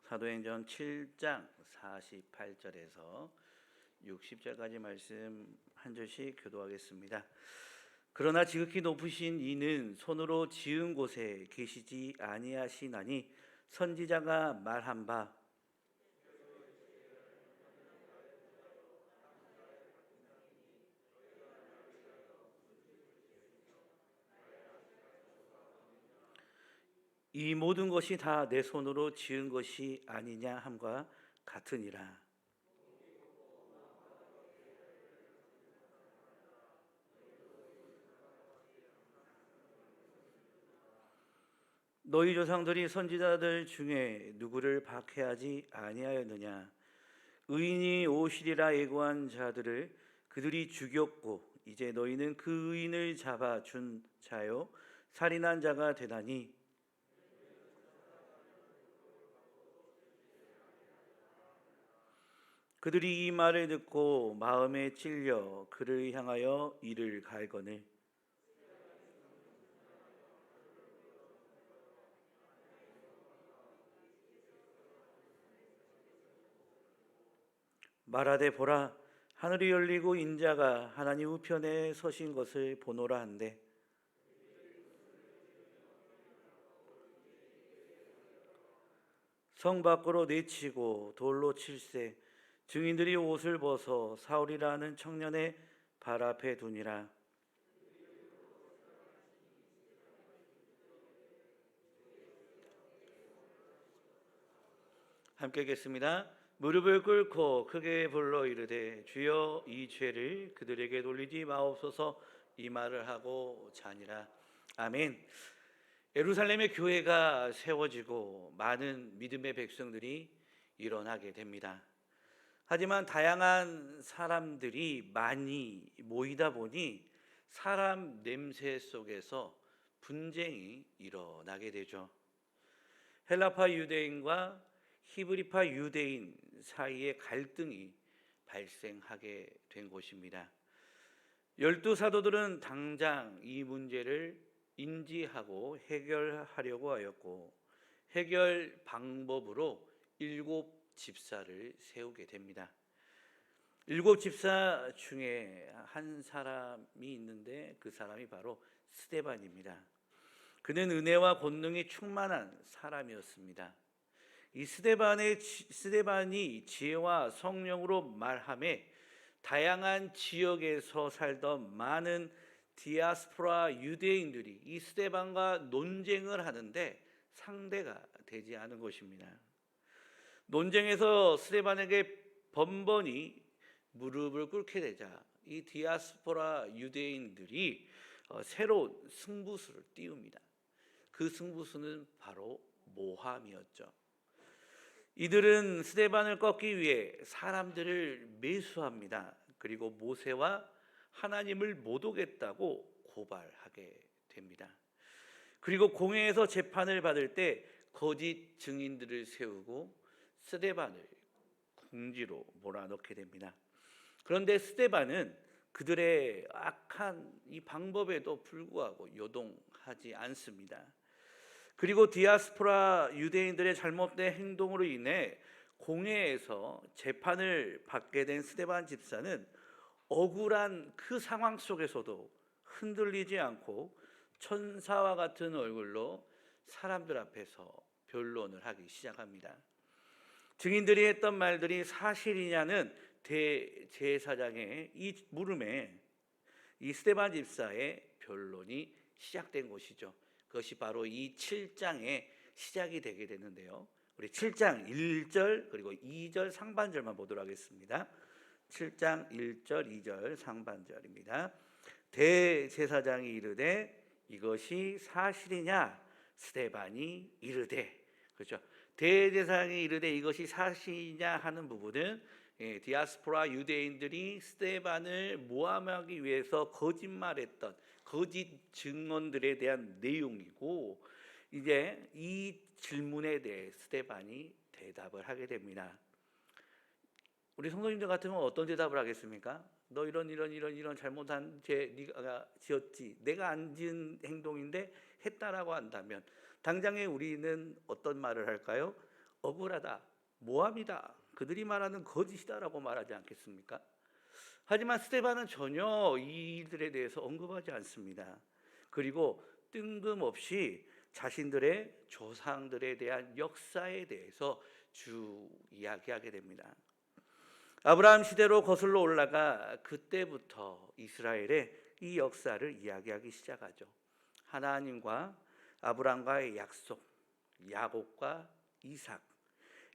사도행전 7장 48절에서 60절까지 말씀 한 절씩 교도하겠습니다. 그러나 지극히 높으신 이는 손으로 지은 곳에 계시지 아니하시나니 선지자가 말한 바 이 모든 것이 다 내 손으로 지은 것이 아니냐 함과 같으니라. 너희 조상들이 선지자들 중에 누구를 박해하지 아니하였느냐? 의인이 오시리라 예고한 자들을 그들이 죽였고 이제 너희는 그 의인을 잡아 준 자요 살인한 자가 되다니. 그들이 이 말을 듣고 마음에 찔려 그를 향하여 이를 갈거늘 말하되 보라 하늘이 열리고 인자가 하나님 우편에 서신 것을 보노라 한데 성 밖으로 내치고 돌로 칠세 증인들이 옷을 벗어 사울이라는 청년의 발 앞에 두니라. 함께 읽겠습니다. 무릎을 꿇고 크게 불러 이르되 주여 이 죄를 그들에게 돌리지 마옵소서 이 말을 하고 자니라. 아멘. 예루살렘의 교회가 세워지고 많은 믿음의 백성들이 일어나게 됩니다. 하지만 다양한 사람들이 많이 모이다 보니 사람 냄새 속에서 분쟁이 일어나게 되죠. 헬라파 유대인과 히브리파 유대인 사이에 갈등이 발생하게 된 곳입니다. 12사도들은 당장 이 문제를 인지하고 해결하려고 하였고 해결 방법으로 7집사를 세우게 됩니다. 7집사 중에 한 사람이 있는데 그 사람이 바로 스데반입니다. 그는 은혜와 권능이 충만한 사람이었습니다. 이 스데반이 지혜와 성령으로 말하매 다양한 지역에서 살던 많은 디아스포라 유대인들이 이 스데반과 논쟁을 하는데 상대가 되지 않은 것입니다. 논쟁에서 스데반에게 번번이 무릎을 꿇게 되자 이 디아스포라 유대인들이 새로운 승부수를 띄웁니다. 그 승부수는 바로 모함이었죠. 이들은 스데반을 꺾기 위해 사람들을 매수합니다. 그리고 모세와 하나님을 못 오겠다고 고발하게 됩니다. 그리고 공회에서 재판을 받을 때 거짓 증인들을 세우고 스데반을 궁지로 몰아넣게 됩니다. 그런데 스데반은 그들의 악한 이 방법에도 불구하고 요동하지 않습니다. 그리고 디아스포라 유대인들의 잘못된 행동으로 인해 공회에서 재판을 받게 된 스데반 집사는 억울한 그 상황 속에서도 흔들리지 않고 천사와 같은 얼굴로 사람들 앞에서 변론을 하기 시작합니다. 증인들이 했던 말들이 사실이냐는 대제사장의 이 물음에 이 스데반 집사의 변론이 시작된 것이죠. 그것이 바로 이 7장의 시작이 되게 되는데요. 우리 7장 1절 그리고 2절 상반절만 보도록 하겠습니다. 7장 1절 2절 상반절입니다. 대제사장이 이르되 이것이 사실이냐 스데반이 이르되, 그렇죠. 대제사장이 이르되 이것이 사실이냐 하는 부분은 디아스포라 유대인들이 스데반을 모함하기 위해서 거짓말했던 거짓 증언들에 대한 내용이고, 이제 이 질문에 대해 스데반이 대답을 하게 됩니다. 우리 성도님들 같으면 어떤 대답을 하겠습니까? 너 이런 잘못한 죄 네가 지었지, 내가 안 지은 행동인데 했다라고 한다면 당장에 우리는 어떤 말을 할까요? 억울하다, 모함이다, 그들이 말하는 거짓이다라고 말하지 않겠습니까? 하지만 스데반은 전혀 이들에 대해서 언급하지 않습니다. 그리고 뜬금없이 자신들의 조상들에 대한 역사에 대해서 쭉 이야기하게 됩니다. 아브라함 시대로 거슬러 올라가 그때부터 이스라엘의 이 역사를 이야기하기 시작하죠. 하나님과 아브라함과의 약속, 야곱과 이삭,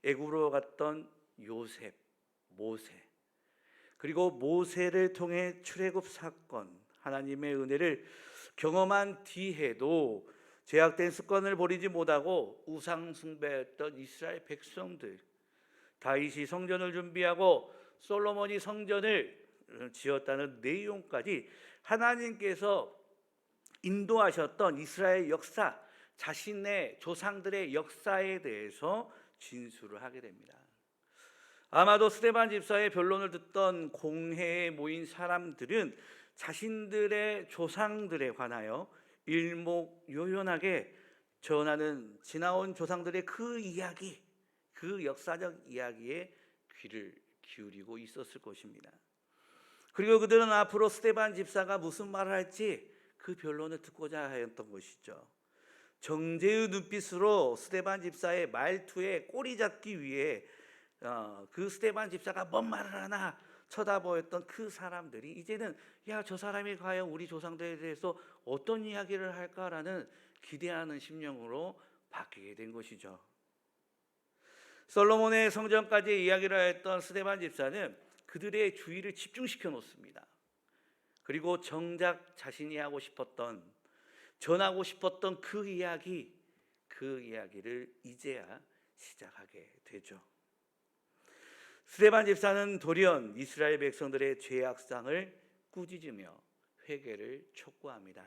애굽으로 갔던 요셉, 모세, 그리고 모세를 통해 출애굽 사건, 하나님의 은혜를 경험한 뒤에도 죄악된 습관을 버리지 못하고 우상 숭배했던 이스라엘 백성들, 다윗이 성전을 준비하고 솔로몬이 성전을 지었다는 내용까지 하나님께서 인도하셨던 이스라엘 역사, 자신의 조상들의 역사에 대해서 진술을 하게 됩니다. 아마도 스데반 집사의 변론을 듣던 공회에 모인 사람들은 자신들의 조상들에 관하여 일목요연하게 전하는 지나온 조상들의 그 이야기, 그 역사적 이야기에 귀를 기울이고 있었을 것입니다. 그리고 그들은 앞으로 스데반 집사가 무슨 말을 할지 그 변론을 듣고자 하였던 것이죠. 정죄의 눈빛으로 스데반 집사의 말투에 꼬리 잡기 위해 그 스데반 집사가 뭔 말을 하나 쳐다보였던 그 사람들이 이제는 야, 저 사람이 과연 우리 조상들에 대해서 어떤 이야기를 할까라는 기대하는 심령으로 바뀌게 된 것이죠. 솔로몬의 성전까지 이야기를 했던 스데반 집사는 그들의 주의를 집중시켜 놓습니다. 그리고 정작 자신이 하고 싶었던, 전하고 싶었던 그 이야기를 이제야 시작하게 되죠. 스데반 집사는 돌연 이스라엘 백성들의 죄악상을 꾸짖으며 회개를 촉구합니다.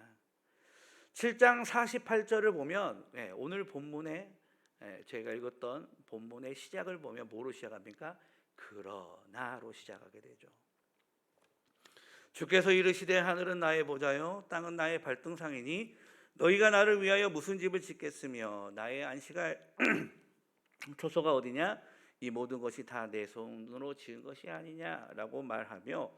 7장 48절을 보면 오늘 본문에 제가 읽었던 본문의 시작을 보면 뭐로 시작합니까? 그러나로 시작하게 되죠. 주께서 이르시되 하늘은 나의 보좌요 땅은 나의 발등상이니 너희가 나를 위하여 무슨 집을 짓겠으며 나의 안식할 초소가 어디냐? 이 모든 것이 다 내 손으로 지은 것이 아니냐라고 말하며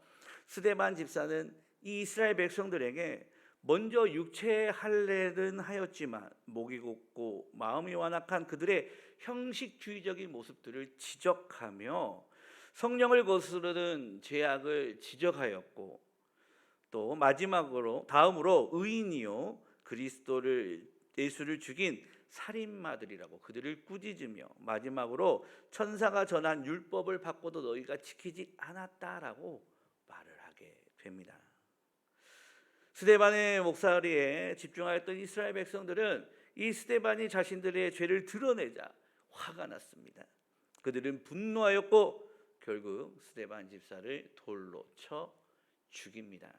스데반 집사는 이 이스라엘 백성들에게 먼저 육체의 할례는 하였지만 목이 곧고 마음이 완악한 그들의 형식주의적인 모습들을 지적하며 성령을 거스르는 죄악을 지적하였고 또 다음으로 의인이요 그리스도를 예수를 죽인 살인마들이라고 그들을 꾸짖으며 마지막으로 천사가 전한 율법을 받고도 너희가 지키지 않았다라고 말을 하게 됩니다. 스데반의 목소리에 집중하였던 이스라엘 백성들은 이 스데반이 자신들의 죄를 드러내자 화가 났습니다. 그들은 분노하였고 결국 스데반 집사를 돌로 쳐 죽입니다.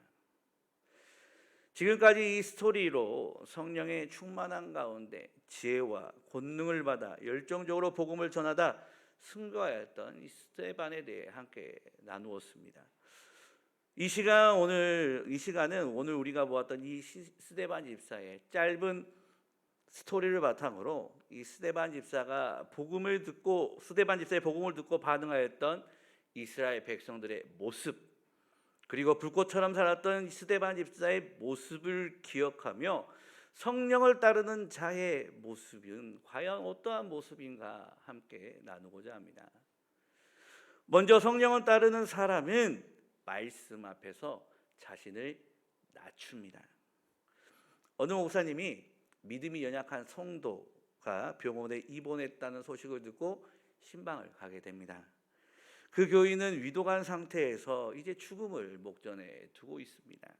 지금까지 이 스토리로 성령의 충만한 가운데 지혜와 권능을 받아 열정적으로 복음을 전하다 승거하였던 이 스데반에 대해 함께 나누었습니다. 이 시간은 오늘 우리가 보았던 이 스데반 집사의 짧은 스토리를 바탕으로 이 스데반 집사의 복음을 듣고 반응하였던 이스라엘 백성들의 모습, 그리고 불꽃처럼 살았던 스데반 집사의 모습을 기억하며 성령을 따르는 자의 모습은 과연 어떠한 모습인가 함께 나누고자 합니다. 먼저 성령을 따르는 사람은 말씀 앞에서 자신을 낮춥니다. 어느 목사님이 믿음이 연약한 성도가 병원에 입원했다는 소식을 듣고 신방을 가게 됩니다. 그 교인은 위독한 상태에서 이제 죽음을 목전에 두고 있습니다.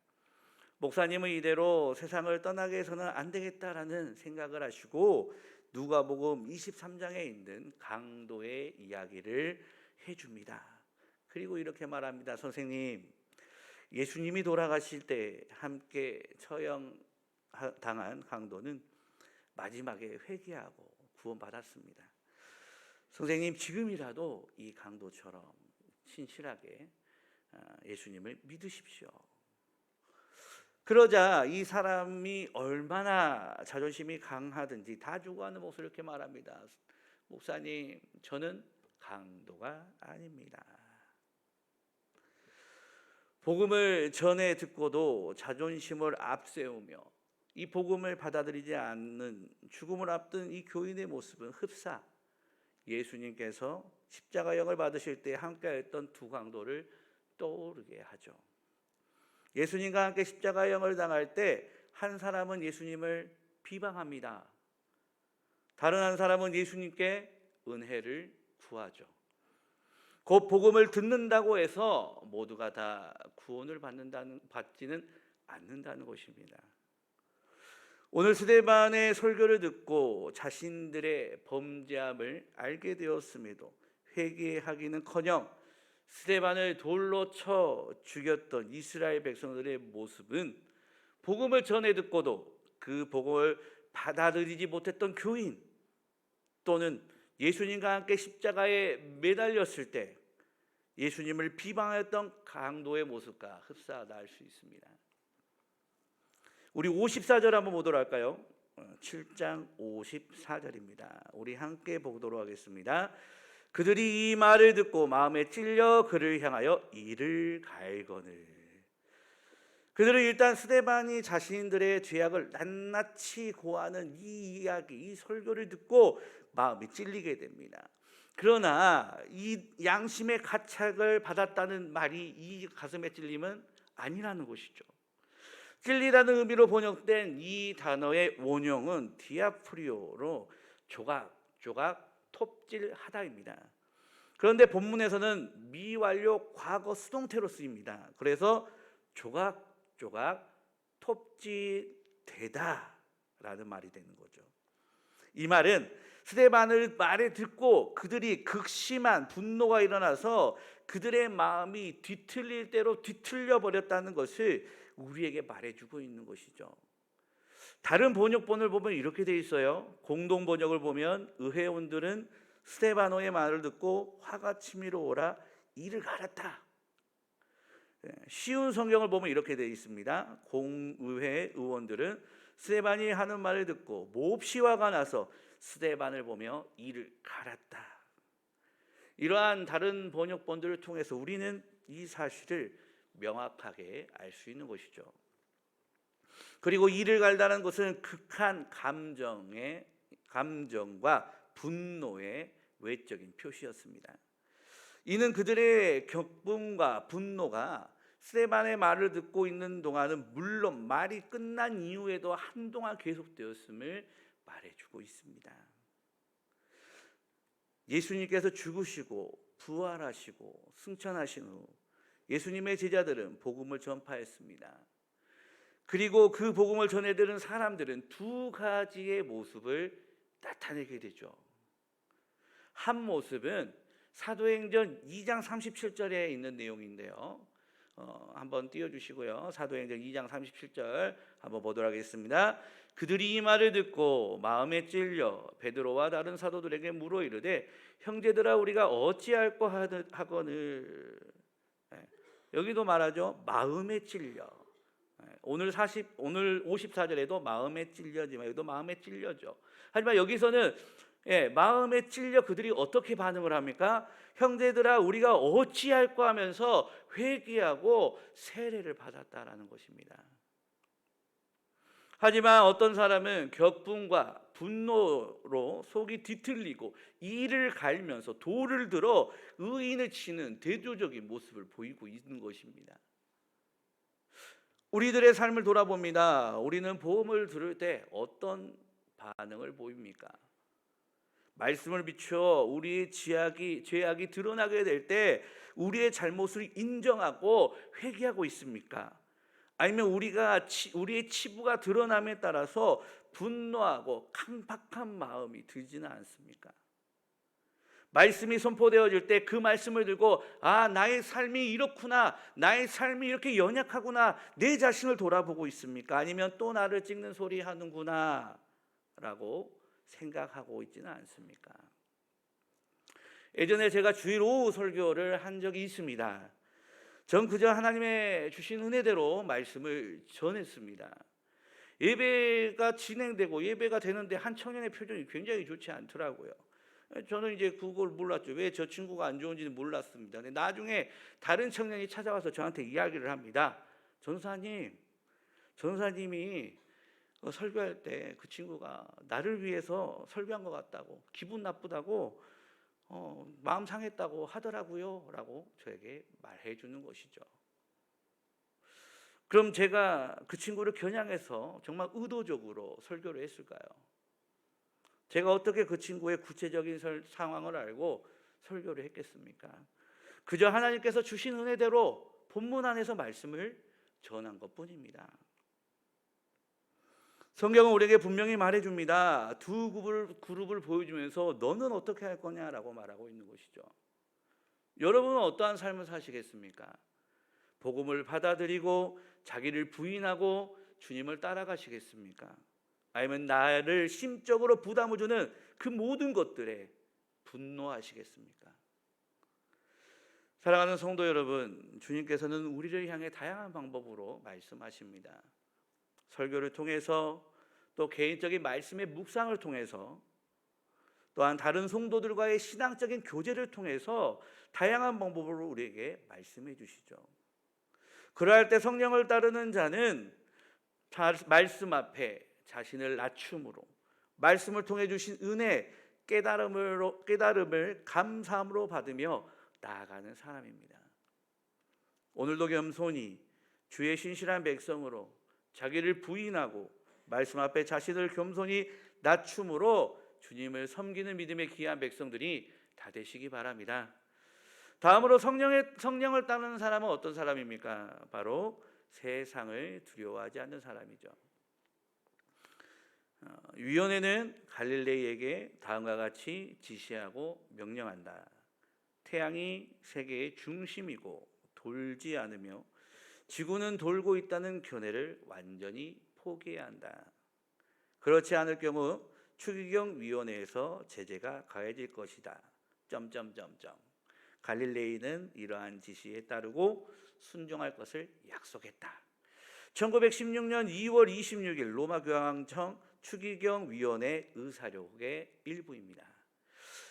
목사님은 이대로 세상을 떠나게 해서는 안 되겠다라는 생각을 하시고 누가복음 23장에 있는 강도의 이야기를 해줍니다. 그리고 이렇게 말합니다. 선생님, 예수님이 돌아가실 때 함께 처형당한 강도는 마지막에 회개하고 구원받았습니다. 선생님, 지금이라도 이 강도처럼 신실하게 예수님을 믿으십시오. 그러자 이 사람이 얼마나 자존심이 강하든지 다 주고 하는 목소리로 이렇게 말합니다. 목사님, 저는 강도가 아닙니다. 복음을 전해 듣고도 자존심을 앞세우며 이 복음을 받아들이지 않는 죽음을 앞둔 이 교인의 모습은 흡사 예수님께서 십자가형을 받으실 때 함께했던 두 강도를 떠오르게 하죠. 예수님과 함께 십자가형을 당할 때 한 사람은 예수님을 비방합니다. 다른 한 사람은 예수님께 은혜를 구하죠. 곧 복음을 듣는다고 해서 모두가 다 구원을 받지는 않는다는 것입니다. 오늘 스데반의 설교를 듣고 자신들의 범죄함을 알게 되었음에도 회개하기는커녕 스데반을 돌로 쳐 죽였던 이스라엘 백성들의 모습은 복음을 전해 듣고도 그 복음을 받아들이지 못했던 교인 또는 예수님과 함께 십자가에 매달렸을 때 예수님을 비방했던 강도의 모습과 흡사하다 할 수 있습니다. 우리 54절 한번 보도록 할까요? 7장 54절입니다. 우리 함께 보도록 하겠습니다. 그들이 이 말을 듣고 마음에 찔려 그를 향하여 이를 갈거늘. 그들은 일단 스데반이 자신들의 죄악을 낱낱이 고하는 이 이야기, 이 설교를 듣고 마음이 찔리게 됩니다. 그러나 이 양심의 가책을 받았다는 말이 이 가슴에 찔림은 아니라는 것이죠. 찔리다는 의미로 번역된 이 단어의 원형은 디아프리오로 조각, 톱질하다입니다. 그런데 본문에서는 미완료 과거 수동태로 쓰입니다. 그래서 조각, 톱질되다라는 말이 되는 거죠. 이 말은 스데반을 말에 듣고 그들이 극심한 분노가 일어나서 그들의 마음이 뒤틀릴 대로 뒤틀려 버렸다는 것을 우리에게 말해주고 있는 것이죠. 다른 번역본을 보면 이렇게 돼 있어요. 공동 번역을 보면 의회원들은 스데바노의 말을 듣고 화가 치밀어 오라 이를 갈았다. 쉬운 성경을 보면 이렇게 되어 있습니다. 공의회 의원들은 스데반이 하는 말을 듣고 몹시 화가 나서 스데반을 보며 이를 갈았다. 이러한 다른 번역본들을 통해서 우리는 이 사실을 명확하게 알 수 있는 것이죠. 그리고 이를 갈다는 것은 극한 감정과 분노의 외적인 표시였습니다. 이는 그들의 격분과 분노가 스데반의 말을 듣고 있는 동안은 물론 말이 끝난 이후에도 한동안 계속되었음을 말해주고 있습니다. 예수님께서 죽으시고 부활하시고 승천하신 후 예수님의 제자들은 복음을 전파했습니다. 그리고 그 복음을 전해들은 사람들은 두 가지의 모습을 나타내게 되죠. 한 모습은 사도행전 2장 37절에 있는 내용인데요. 한번 띄워주시고요. 사도행전 2장 37절 한번 보도록 하겠습니다. 그들이 이 말을 듣고 마음에 찔려 베드로와 다른 사도들에게 물어 이르되 형제들아 우리가 어찌할꼬 하거늘. 여기도 말하죠. 마음에 찔려. 오늘 54절에도 마음에 찔려지만 여기도 마음에 찔려죠. 하지만 여기서는 마음에 찔려 그들이 어떻게 반응을 합니까? 형제들아 우리가 어찌할꼬 하면서 회개하고 세례를 받았다라는 것입니다. 하지만 어떤 사람은 격분과 분노로 속이 뒤틀리고 이를 갈면서 돌을 들어 의인을 치는 대조적인 모습을 보이고 있는 것입니다. 우리들의 삶을 돌아봅니다. 우리는 복음을 들을 때 어떤 반응을 보입니까? 말씀을 비추어 우리의 죄악이 드러나게 될 때 우리의 잘못을 인정하고 회개하고 있습니까? 아니면 우리의 치부가 드러남에 따라서 분노하고 강박한 마음이 들지는 않습니까? 말씀이 선포되어질 때 그 말씀을 들고 나의 삶이 이렇구나, 나의 삶이 이렇게 연약하구나, 내 자신을 돌아보고 있습니까? 아니면 또 나를 찍는 소리 하는구나 라고 생각하고 있지는 않습니까? 예전에 제가 주일 오후 설교를 한 적이 있습니다. 전 그저 하나님의 주신 은혜대로 말씀을 전했습니다. 예배가 진행되고 예배가 되는데 한 청년의 표정이 굉장히 좋지 않더라고요. 저는 이제 그걸 몰랐죠. 왜 저 친구가 안 좋은지는 몰랐습니다. 근데 나중에 다른 청년이 찾아와서 저한테 이야기를 합니다. 전사님이 설교할 때 그 친구가 나를 위해서 설교한 것 같다고, 기분 나쁘다고, 마음 상했다고 하더라고요 라고 저에게 말해 주는 것이죠. 그럼 제가 그 친구를 겨냥해서 정말 의도적으로 설교를 했을까요? 제가 어떻게 그 친구의 구체적인 상황을 알고 설교를 했겠습니까? 그저 하나님께서 주신 은혜대로 본문 안에서 말씀을 전한 것뿐입니다. 성경은 우리에게 분명히 말해줍니다. 두 그룹을 보여주면서 너는 어떻게 할 거냐라고 말하고 있는 것이죠. 여러분은 어떠한 삶을 사시겠습니까? 복음을 받아들이고 자기를 부인하고 주님을 따라가시겠습니까? 아니면 나를 심적으로 부담을 주는 그 모든 것들에 분노하시겠습니까? 사랑하는 성도 여러분, 주님께서는 우리를 향해 다양한 방법으로 말씀하십니다. 설교를 통해서, 또 개인적인 말씀의 묵상을 통해서, 또한 다른 성도들과의 신앙적인 교제를 통해서 다양한 방법으로 우리에게 말씀해 주시죠. 그러할 때 성령을 따르는 자는 말씀 앞에 자신을 낮춤으로, 말씀을 통해 주신 은혜, 깨달음을 감사함으로 받으며 나아가는 사람입니다. 오늘도 겸손히 주의 신실한 백성으로 자기를 부인하고 말씀 앞에 자신을 겸손히 낮춤으로 주님을 섬기는 믿음의 귀한 백성들이 다 되시기 바랍니다. 다음으로 성령을 따르는 사람은 어떤 사람입니까? 바로 세상을 두려워하지 않는 사람이죠. 위원회는 갈릴레이에게 다음과 같이 지시하고 명령한다. 태양이 세계의 중심이고 돌지 않으며 지구는 돌고 있다는 견해를 완전히 포기해야 한다. 그렇지 않을 경우 추기경 위원회에서 제재가 가해질 것이다. 갈릴레이는 이러한 지시에 따르고 순종할 것을 약속했다. 1916년 2월 26일 로마 교황청 추기경 위원회 의사록의 일부입니다.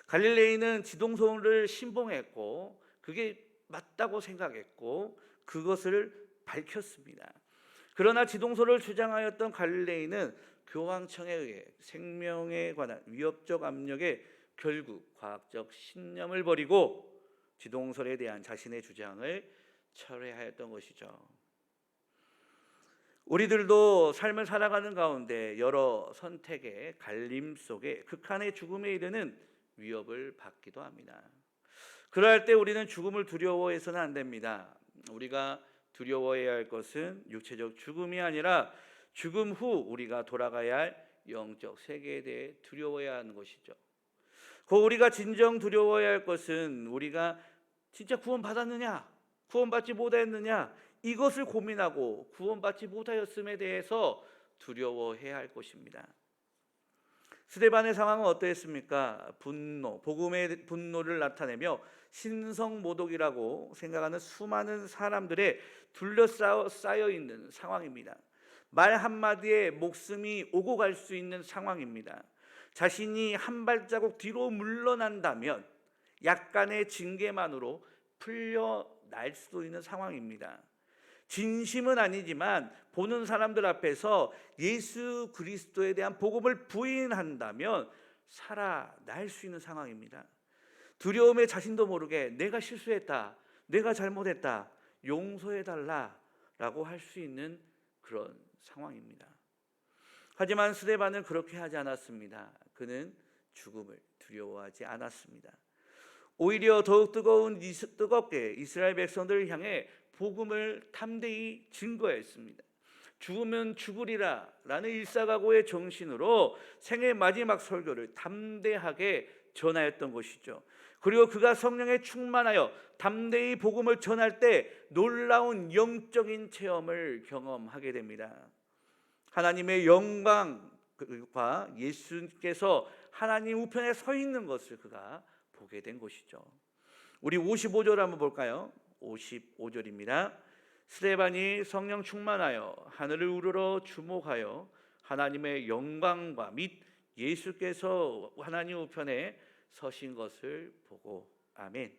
갈릴레이는 지동설을 신봉했고 그게 맞다고 생각했고 그것을 밝혔습니다. 그러나 지동설을 주장하였던 갈릴레이는 교황청에 의해 생명에 관한 위협적 압력에 결국 과학적 신념을 버리고 지동설에 대한 자신의 주장을 철회하였던 것이죠. 우리들도 삶을 살아가는 가운데 여러 선택의 갈림 속에 극한의 죽음에 이르는 위협을 받기도 합니다. 그럴 때 우리는 죽음을 두려워해서는 안 됩니다. 우리가 두려워해야 할 것은 육체적 죽음이 아니라 죽음 후 우리가 돌아가야 할 영적 세계에 대해 두려워해야 하는 것이죠. 우리가 진정 두려워해야 할 것은 우리가 진짜 구원받았느냐, 구원받지 못했느냐, 이것을 고민하고 구원받지 못하였음에 대해서 두려워해야 할 것입니다. 스데반의 상황은 어떠했습니까? 복음의 분노를 나타내며 신성모독이라고 생각하는 수많은 사람들의 둘러싸여 있는 상황입니다. 말 한마디에 목숨이 오고 갈 수 있는 상황입니다. 자신이 한 발자국 뒤로 물러난다면 약간의 징계만으로 풀려날 수도 있는 상황입니다. 진심은 아니지만 보는 사람들 앞에서 예수 그리스도에 대한 복음을 부인한다면 살아날 수 있는 상황입니다. 두려움에 자신도 모르게 내가 실수했다, 내가 잘못했다, 용서해달라라고 할 수 있는 그런 상황입니다. 하지만 스데반은 그렇게 하지 않았습니다. 그는 죽음을 두려워하지 않았습니다. 오히려 더욱 뜨겁게 이스라엘 백성들을 향해 복음을 담대히 증거했습니다. 죽으면 죽으리라 라는 일사각오의 정신으로 생애 마지막 설교를 담대하게 전하였던 것이죠. 그리고 그가 성령에 충만하여 담대히 복음을 전할 때 놀라운 영적인 체험을 경험하게 됩니다. 하나님의 영광과 예수께서 하나님 우편에 서 있는 것을 그가 보게 된 것이죠. 우리 55절 한번 볼까요? 55절입니다. 스데반이 성령 충만하여 하늘을 우러러 주목하여 하나님의 영광과 및 예수께서 하나님 우편에 서신 것을 보고. 아멘.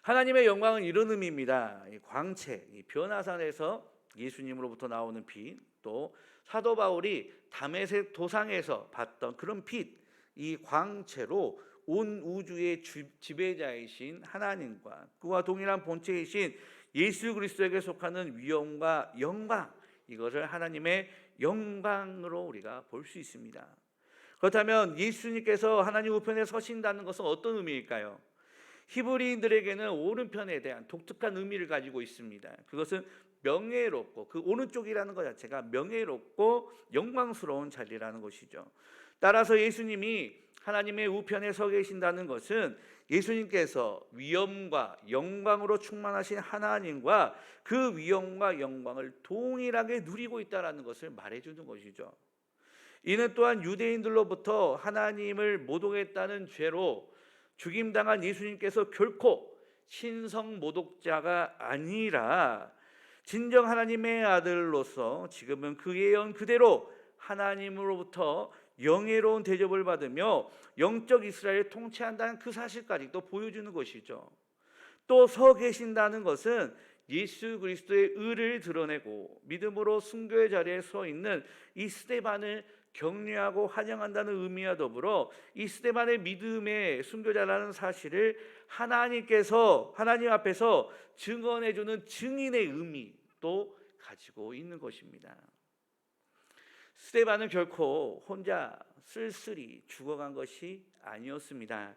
하나님의 영광은 이런 의미입니다. 이 광채, 이 변화산에서 예수님으로부터 나오는 빛, 또 사도 바울이 다메섹 도상에서 봤던 그런 빛, 이 광채로 온 우주의 지배자이신 하나님과 그와 동일한 본체이신 예수 그리스도에게 속하는 위엄과 영광, 이것을 하나님의 영광으로 우리가 볼 수 있습니다. 그렇다면 예수님께서 하나님 우편에 서신다는 것은 어떤 의미일까요? 히브리인들에게는 오른편에 대한 독특한 의미를 가지고 있습니다. 그것은 명예롭고, 그 오른쪽이라는 것 자체가 명예롭고 영광스러운 자리라는 것이죠. 따라서 예수님이 하나님의 우편에 서 계신다는 것은 예수님께서 위엄과 영광으로 충만하신 하나님과 그 위엄과 영광을 동일하게 누리고 있다는 것을 말해주는 것이죠. 이는 또한 유대인들로부터 하나님을 모독했다는 죄로 죽임당한 예수님께서 결코 신성 모독자가 아니라 진정 하나님의 아들로서 지금은 그 예언 그대로 하나님으로부터 영예로운 대접을 받으며 영적 이스라엘을 통치한다는 그 사실까지 또 보여주는 것이죠. 또 서 계신다는 것은 예수 그리스도의 의를 드러내고 믿음으로 순교의 자리에 서 있는 이 스데반을 격려하고 환영한다는 의미와 더불어 이 스데반의 믿음의 순교자라는 사실을 하나님 앞에서 증언해주는 증인의 의미도 가지고 있는 것입니다. 스데반은 결코 혼자 쓸쓸히 죽어간 것이 아니었습니다.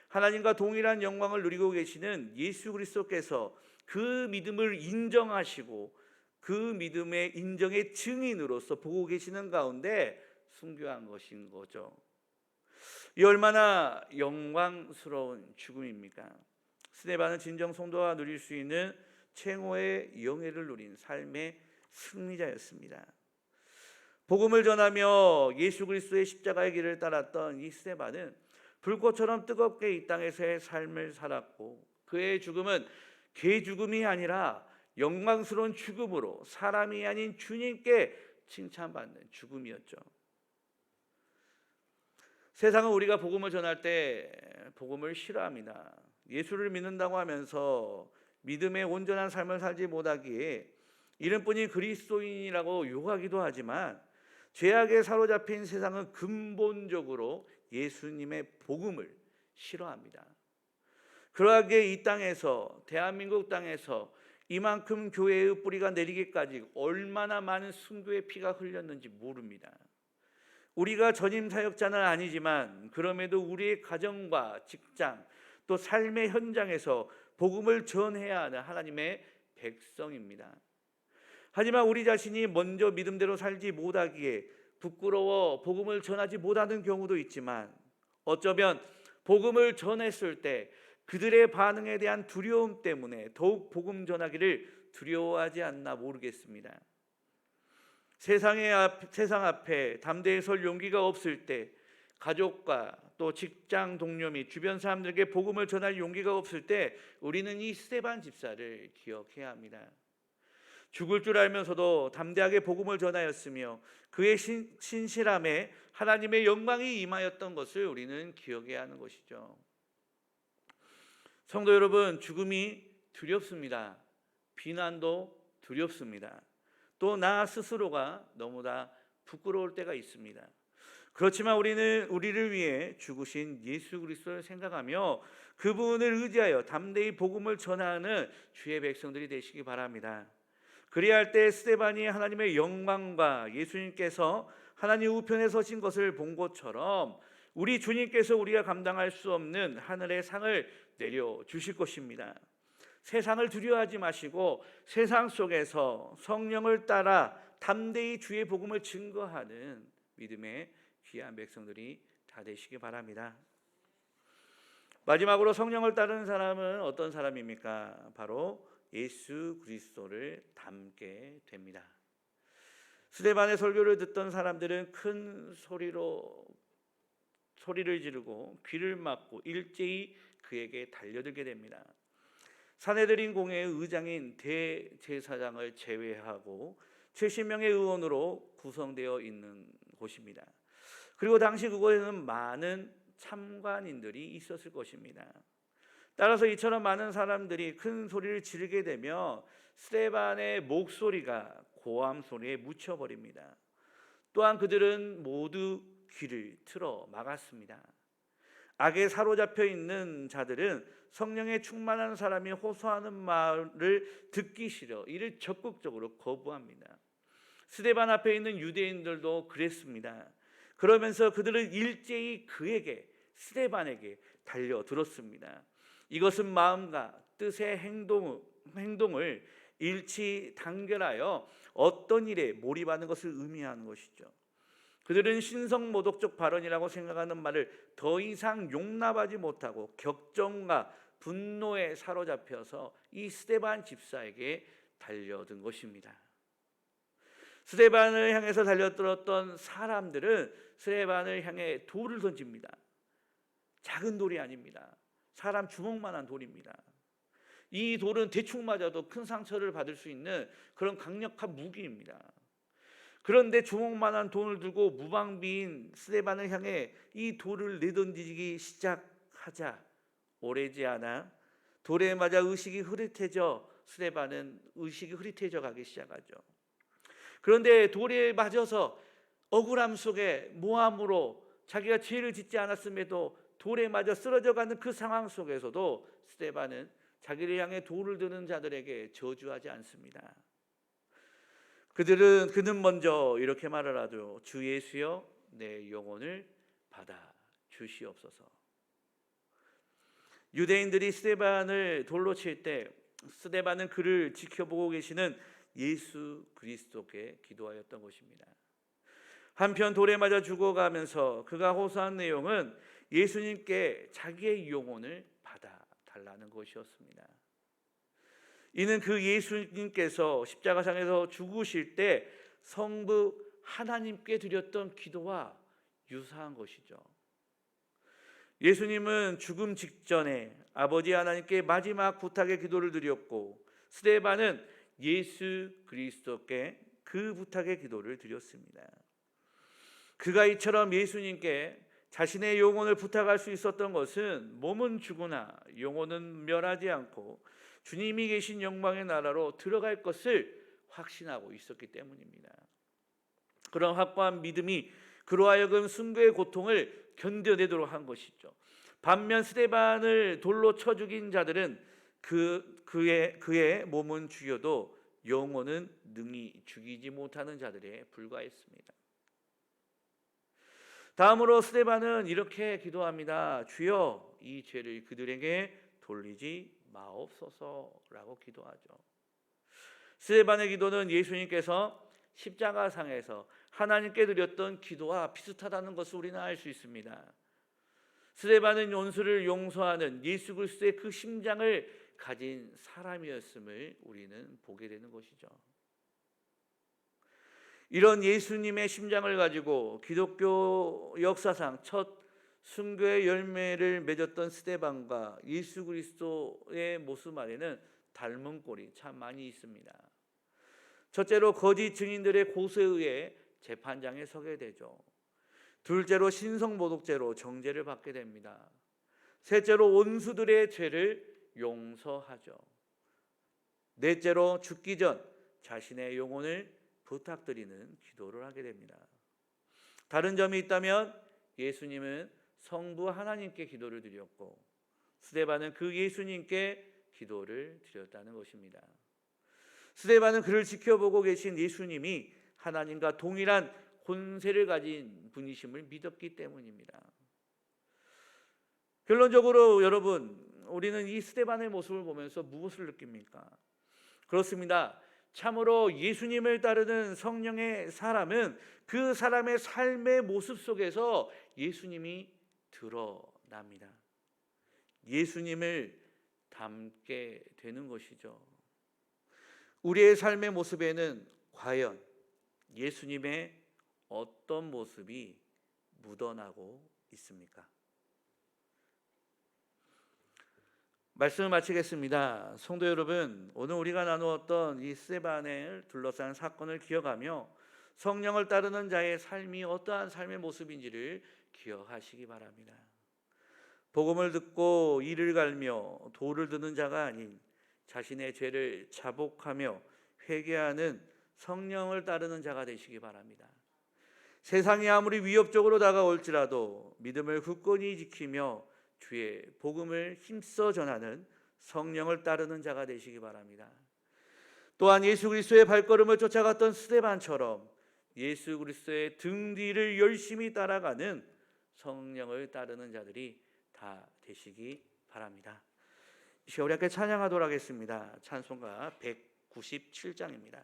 하나님과 동일한 영광을 누리고 계시는 예수 그리스도께서 그 믿음을 인정하시고 그 믿음의 인정의 증인으로서 보고 계시는 가운데 순교한 것인 거죠. 이 얼마나 영광스러운 죽음입니까? 스데반은 진정 성도가 누릴 수 있는 최고의 영예를 누린 삶의 승리자였습니다. 복음을 전하며 예수 그리스도의 십자가의 길을 따랐던 이 스데반은 불꽃처럼 뜨겁게 이 땅에서의 삶을 살았고 그의 죽음은 개 죽음이 아니라 영광스러운 죽음으로 사람이 아닌 주님께 칭찬받는 죽음이었죠. 세상은 우리가 복음을 전할 때 복음을 싫어합니다. 예수를 믿는다고 하면서 믿음의 온전한 삶을 살지 못하기에 이름뿐인 그리스도인이라고 욕하기도 하지만 죄악에 사로잡힌 세상은 근본적으로 예수님의 복음을 싫어합니다. 그러하기에 이 땅에서, 대한민국 땅에서 이만큼 교회의 뿌리가 내리기까지 얼마나 많은 순교의 피가 흘렸는지 모릅니다. 우리가 전임 사역자는 아니지만 그럼에도 우리의 가정과 직장 또 삶의 현장에서 복음을 전해야 하는 하나님의 백성입니다. 하지만 우리 자신이 먼저 믿음대로 살지 못하기에 부끄러워 복음을 전하지 못하는 경우도 있지만 어쩌면 복음을 전했을 때 그들의 반응에 대한 두려움 때문에 더욱 복음 전하기를 두려워하지 않나 모르겠습니다. 세상 앞에 담대히 설 용기가 없을 때 가족과 또 직장 동료 및 주변 사람들에게 복음을 전할 용기가 없을 때 우리는 이 스데반 집사를 기억해야 합니다. 죽을 줄 알면서도 담대하게 복음을 전하였으며 그의 신실함에 하나님의 영광이 임하였던 것을 우리는 기억해야 하는 것이죠. 성도 여러분, 죽음이 두렵습니다. 비난도 두렵습니다. 또 나 스스로가 너무나 부끄러울 때가 있습니다. 그렇지만 우리는 우리를 위해 죽으신 예수 그리스도를 생각하며 그분을 의지하여 담대히 복음을 전하는 주의 백성들이 되시기 바랍니다. 그리야 할 때 스데반이 하나님의 영광과 예수님께서 하나님 우편에 서신 것을 본 것처럼 우리 주님께서 우리가 감당할 수 없는 하늘의 상을 내려주실 것입니다. 세상을 두려워하지 마시고 세상 속에서 성령을 따라 담대히 주의 복음을 증거하는 믿음의 귀한 백성들이 다 되시기 바랍니다. 마지막으로 성령을 따르는 사람은 어떤 사람입니까? 바로 예수 그리스도를 닮게 됩니다. 스데반의 설교를 듣던 사람들은 큰 소리를 지르고 귀를 막고 일제히 그에게 달려들게 됩니다. 사내들인 공회의 의장인 대제사장을 제외하고 70명의 의원으로 구성되어 있는 곳입니다. 그리고 당시 그곳에는 많은 참관인들이 있었을 것입니다. 따라서 이처럼 많은 사람들이 큰 소리를 지르게 되며 스데반의 목소리가 고함 소리에 묻혀버립니다. 또한 그들은 모두 귀를 틀어 막았습니다. 악에 사로잡혀 있는 자들은 성령에 충만한 사람이 호소하는 말을 듣기 싫어 이를 적극적으로 거부합니다. 스데반 앞에 있는 유대인들도 그랬습니다. 그러면서 그들은 일제히 그에게, 스데반에게 달려들었습니다. 이것은 마음과 뜻의 행동을 일치 단결하여 어떤 일에 몰입하는 것을 의미하는 것이죠. 그들은 신성모독적 발언이라고 생각하는 말을 더 이상 용납하지 못하고 격정과 분노에 사로잡혀서 이 스데반 집사에게 달려든 것입니다. 스데반을 향해서 달려들었던 사람들은 스데반을 향해 돌을 던집니다. 작은 돌이 아닙니다. 사람 주먹만한 돌입니다. 이 돌은 대충 맞아도 큰 상처를 받을 수 있는 그런 강력한 무기입니다. 그런데 주먹만한 돌을 들고 무방비인 스데반을 향해 이 돌을 내던지기 시작하자 오래지 않아 돌에 맞아 의식이 흐릿해져 스데반은 의식이 흐릿해져 가기 시작하죠. 그런데 돌에 맞아서 억울함 속에 모함으로 자기가 죄를 짓지 않았음에도 돌에 맞아 쓰러져가는 그 상황 속에서도 스데반은 자기를 향해 돌을 드는 자들에게 저주하지 않습니다. 그는 먼저 이렇게 말을 하죠. 주 예수여 내 영혼을 받아 주시옵소서. 유대인들이 스데반을 돌로 칠 때 스데반은 그를 지켜보고 계시는 예수 그리스도께 기도하였던 것입니다. 한편 돌에 맞아 죽어가면서 그가 호소한 내용은 예수님께 자기의 영혼을 받아 달라는 것이었습니다. 이는 그 예수님께서 십자가상에서 죽으실 때 성부 하나님께 드렸던 기도와 유사한 것이죠. 예수님은 죽음 직전에 아버지 하나님께 마지막 부탁의 기도를 드렸고 스데반은 예수 그리스도께 그 부탁의 기도를 드렸습니다. 그가 이처럼 예수님께 자신의 영혼을 부탁할 수 있었던 것은 몸은 죽으나 영혼은 멸하지 않고 주님이 계신 영광의 나라로 들어갈 것을 확신하고 있었기 때문입니다. 그런 확고한 믿음이 그로 하여금 순교의 고통을 견뎌내도록 한 것이죠. 반면 스데반을 돌로 쳐 죽인 자들은 그의 몸은 죽여도 영혼은 능히 죽이지 못하는 자들에 불과했습니다. 다음으로 스데반은 이렇게 기도합니다. 주여 이 죄를 그들에게 돌리지 마옵소서라고 기도하죠. 스데반의 기도는 예수님께서 십자가상에서 하나님께 드렸던 기도와 비슷하다는 것을 우리는 알 수 있습니다. 스데반은 원수를 용서하는 예수 그리스도의 그 심장을 가진 사람이었음을 우리는 보게 되는 것이죠. 이런 예수님의 심장을 가지고 기독교 역사상 첫 순교의 열매를 맺었던 스데반과 예수 그리스도의 모습 안에는 닮은 꼴이 참 많이 있습니다. 첫째로 거짓 증인들의 고소에 의해 재판장에 서게 되죠. 둘째로 신성모독죄로 정죄를 받게 됩니다. 셋째로 원수들의 죄를 용서하죠. 넷째로 죽기 전 자신의 영혼을 부탁드리는 기도를 하게 됩니다. 다른 점이 있다면 예수님은 성부 하나님께 기도를 드렸고 스데반은 그 예수님께 기도를 드렸다는 것입니다. 스데반은 그를 지켜보고 계신 예수님이 하나님과 동일한 권세를 가진 분이심을 믿었기 때문입니다. 결론적으로 여러분, 우리는 이 스데반의 모습을 보면서 무엇을 느낍니까? 그렇습니다. 참으로 예수님을 따르는 성령의 사람은 그 사람의 삶의 모습 속에서 예수님이 드러납니다. 예수님을 닮게 되는 것이죠. 우리의 삶의 모습에는 과연 예수님의 어떤 모습이 묻어나고 있습니까? 말씀을 마치겠습니다. 성도 여러분, 오늘 우리가 나누었던 이 스데반을 둘러싼 사건을 기억하며 성령을 따르는 자의 삶이 어떠한 삶의 모습인지를 기억하시기 바랍니다. 복음을 듣고 이를 갈며 도를 드는 자가 아닌 자신의 죄를 자복하며 회개하는 성령을 따르는 자가 되시기 바랍니다. 세상이 아무리 위협적으로 다가올지라도 믿음을 굳건히 지키며 주의 복음을 힘써 전하는 성령을 따르는 자가 되시기 바랍니다. 또한 예수 그리스도의 발걸음을 쫓아갔던 스데반처럼 예수 그리스도의 등 뒤를 열심히 따라가는 성령을 따르는 자들이 다 되시기 바랍니다. 이 시간 우리 함께 찬양하도록 하겠습니다. 찬송가 197장입니다.